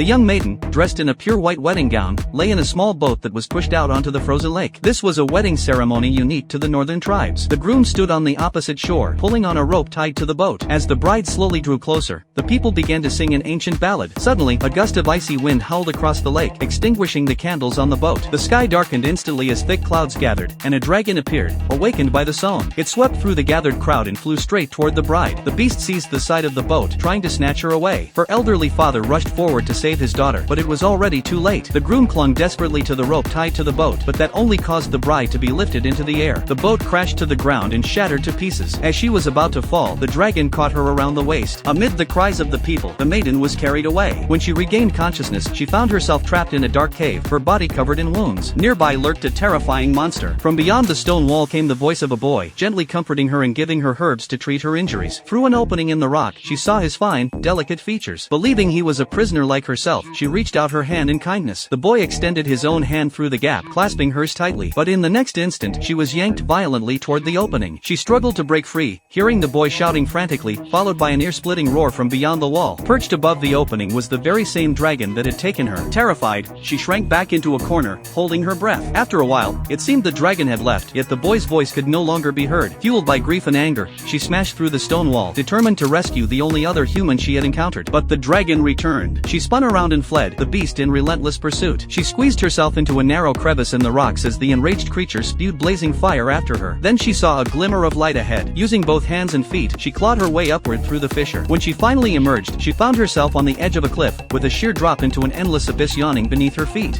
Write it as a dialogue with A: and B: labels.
A: The young maiden, dressed in a pure white wedding gown, lay in a small boat that was pushed out onto the frozen lake. This was a wedding ceremony unique to the northern tribes. The groom stood on the opposite shore, pulling on a rope tied to the boat. As the bride slowly drew closer, the people began to sing an ancient ballad. Suddenly, a gust of icy wind howled across the lake, extinguishing the candles on the boat. The sky darkened instantly as thick clouds gathered, and a dragon appeared, awakened by the song. It swept through the gathered crowd and flew straight toward the bride. The beast seized the side of the boat, trying to snatch her away. Her elderly father rushed forward to save his daughter, but it was already too late. The groom clung desperately to the rope tied to the boat, but that only caused the bride to be lifted into the air. The boat crashed to the ground and shattered to pieces. As she was about to fall, the dragon caught her around the waist. Amid the cries of the people, the maiden was carried away. When she regained consciousness, she found herself trapped in a dark cave, her body covered in wounds. Nearby lurked a terrifying monster. From beyond the stone wall came the voice of a boy, gently comforting her and giving her herbs to treat her injuries. Through an opening in the rock, she saw his fine, delicate features. Believing he was a prisoner like herself, she reached out her hand in kindness. The boy extended his own hand through the gap, clasping hers tightly. But in the next instant, she was yanked violently toward the opening. She struggled to break free, hearing the boy shouting frantically, followed by an ear-splitting roar from beyond the wall. Perched above the opening was the very same dragon that had taken her. Terrified, she shrank back into a corner, holding her breath. After a while, it seemed the dragon had left, yet the boy's voice could no longer be heard. Fueled by grief and anger, she smashed through the stone wall, determined to rescue the only other human she had encountered. But the dragon returned. She spun around and fled, the beast in relentless pursuit. She squeezed herself into a narrow crevice in the rocks as the enraged creature spewed blazing fire after her. Then she saw a glimmer of light ahead. Using both hands and feet, she clawed her way upward through the fissure. When she finally emerged, she found herself on the edge of a cliff, with a sheer drop into an endless abyss yawning beneath her feet.